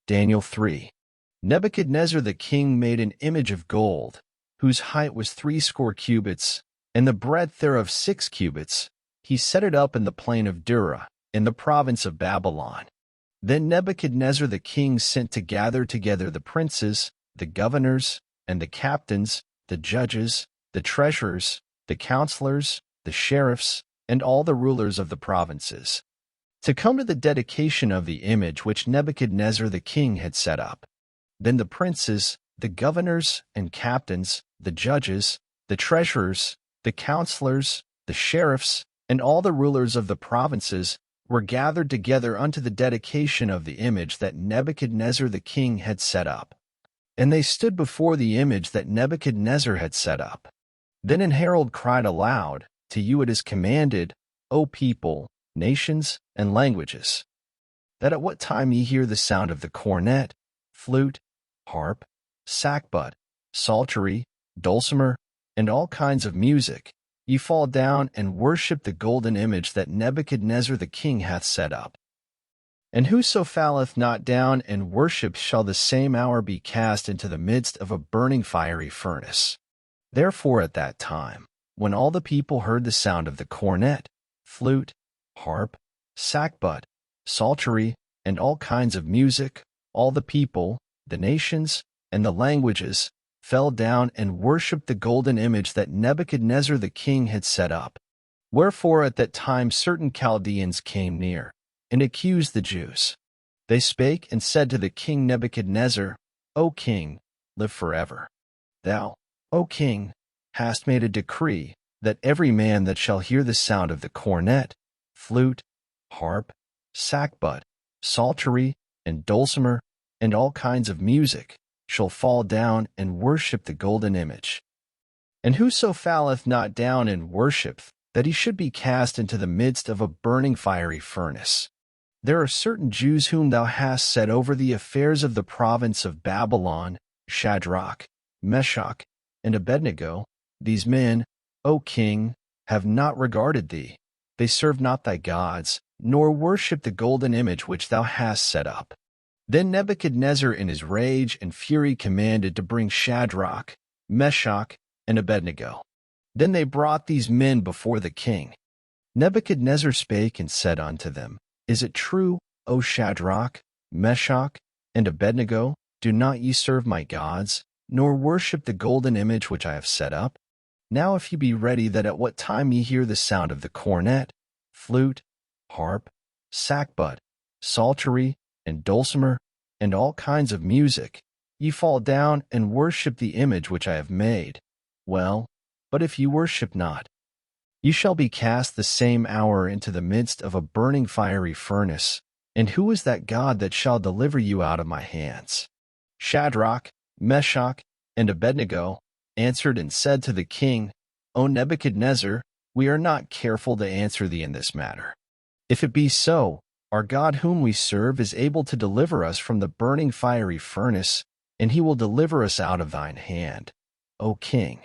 Daniel 3. Nebuchadnezzar the king made an image of gold, whose height was 60 cubits, and the breadth thereof 6 cubits. He set it up in the plain of Dura, in the province of Babylon. Then Nebuchadnezzar the king sent to gather together the princes, the governors, and the captains, the judges, the treasurers, the counselors, the sheriffs, and all the rulers of the provinces, to come to the dedication of the image which Nebuchadnezzar the king had set up. Then the princes, the governors and captains, the judges, the treasurers, the counselors, the sheriffs, and all the rulers of the provinces were gathered together unto the dedication of the image that Nebuchadnezzar the king had set up. And they stood before the image that Nebuchadnezzar had set up. Then an herald cried aloud, To you it is commanded, O people, nations, and languages, that at what time ye hear the sound of the cornet, flute, harp, sackbut, psaltery, dulcimer, and all kinds of music, ye fall down and worship the golden image that Nebuchadnezzar the king hath set up. And whoso falleth not down and worships shall the same hour be cast into the midst of a burning fiery furnace. Therefore at that time, when all the people heard the sound of the cornet, flute, harp, sackbut, psaltery, and all kinds of music, all the people, the nations, and the languages fell down and worshipped the golden image that Nebuchadnezzar the king had set up. Wherefore at that time certain Chaldeans came near, and accused the Jews. They spake and said to the king Nebuchadnezzar, O king, live forever. Thou, O king, hast made a decree, that every man that shall hear the sound of the cornet, flute, harp, sackbut, psaltery, and dulcimer, and all kinds of music, shall fall down and worship the golden image. And whoso falleth not down and worshipeth, that he should be cast into the midst of a burning fiery furnace. There are certain Jews whom thou hast set over the affairs of the province of Babylon, Shadrach, Meshach, and Abednego. These men, O king, have not regarded thee. They serve not thy gods, nor worship the golden image which thou hast set up. Then Nebuchadnezzar in his rage and fury commanded to bring Shadrach, Meshach, and Abednego. Then they brought these men before the king. Nebuchadnezzar spake and said unto them, Is it true, O Shadrach, Meshach, and Abednego, do not ye serve my gods, nor worship the golden image which I have set up? Now if ye be ready that at what time ye hear the sound of the cornet, flute, harp, sackbut, psaltery, and dulcimer, and all kinds of music, ye fall down and worship the image which I have made. Well, but if ye worship not, ye shall be cast the same hour into the midst of a burning fiery furnace. And who is that God that shall deliver you out of my hands? Shadrach, Meshach, and Abednego answered and said to the king, O Nebuchadnezzar, we are not careful to answer thee in this matter. If it be so, our God whom we serve is able to deliver us from the burning fiery furnace, and he will deliver us out of thine hand, O king.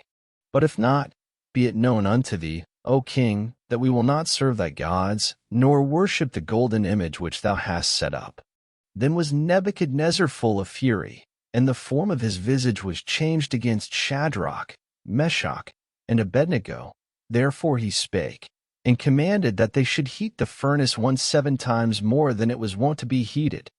But if not, be it known unto thee, O king, that we will not serve thy gods, nor worship the golden image which thou hast set up. Then was Nebuchadnezzar full of fury, and the form of his visage was changed against Shadrach, Meshach, and Abednego. Therefore he spake, and commanded that they should heat the furnace 17 times more than it was wont to be heated.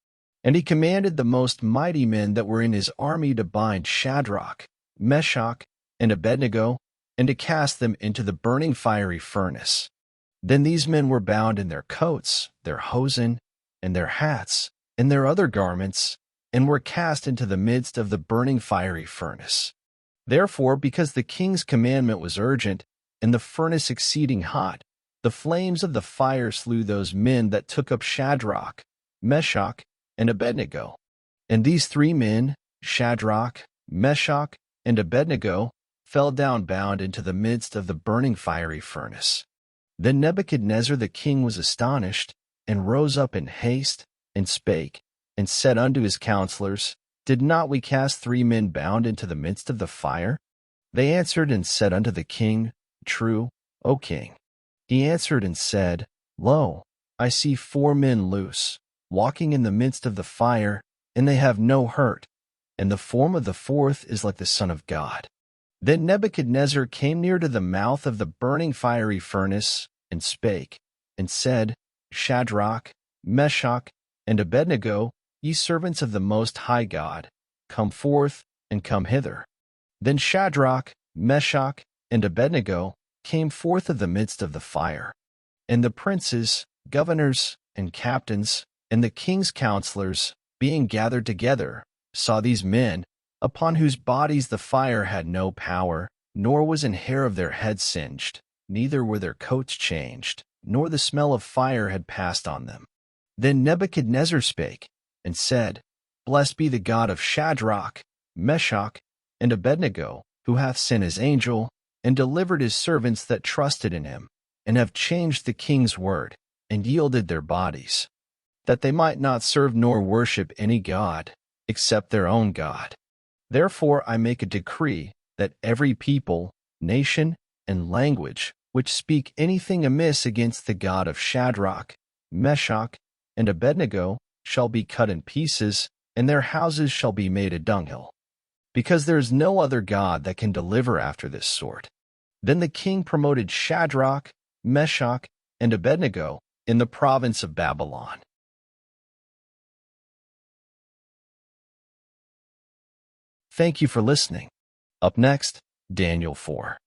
And he commanded the most mighty men that were in his army to bind Shadrach, Meshach, and Abednego, and to cast them into the burning fiery furnace. Then these men were bound in their coats, their hosen, and their hats, and their other garments, and were cast into the midst of the burning fiery furnace. Therefore, because the king's commandment was urgent, and the furnace exceeding hot, the flames of the fire slew those men that took up Shadrach, Meshach, and Abednego. And these 3 men, Shadrach, Meshach, and Abednego, fell down bound into the midst of the burning fiery furnace. Then Nebuchadnezzar the king was astonished, and rose up in haste, and spake, and said unto his counselors, Did not we cast 3 men bound into the midst of the fire? They answered and said unto the king, True, O king. He answered and said, Lo, I see 4 men loose, walking in the midst of the fire, and they have no hurt, and the form of the fourth is like the Son of God. Then Nebuchadnezzar came near to the mouth of the burning fiery furnace, and spake, and said, Shadrach, Meshach, and Abednego, ye servants of the Most High God, come forth, and come hither. Then Shadrach, Meshach, and Abednego came forth of the midst of the fire. And the princes, governors, and captains, and the king's counselors, being gathered together, saw these men, upon whose bodies the fire had no power, nor was an hair of their heads singed, neither were their coats changed, nor the smell of fire had passed on them. Then Nebuchadnezzar spake, and said, Blessed be the God of Shadrach, Meshach, and Abednego, who hath sent his angel, and delivered his servants that trusted in him, and have changed the king's word, and yielded their bodies, that they might not serve nor worship any god, except their own God. Therefore I make a decree that every people, nation, and language which speak anything amiss against the God of Shadrach, Meshach, and Abednego shall be cut in pieces, and their houses shall be made a dunghill, because there is no other God that can deliver after this sort. Then the king promoted Shadrach, Meshach, and Abednego in the province of Babylon. Thank you for listening. Up next, Daniel 4.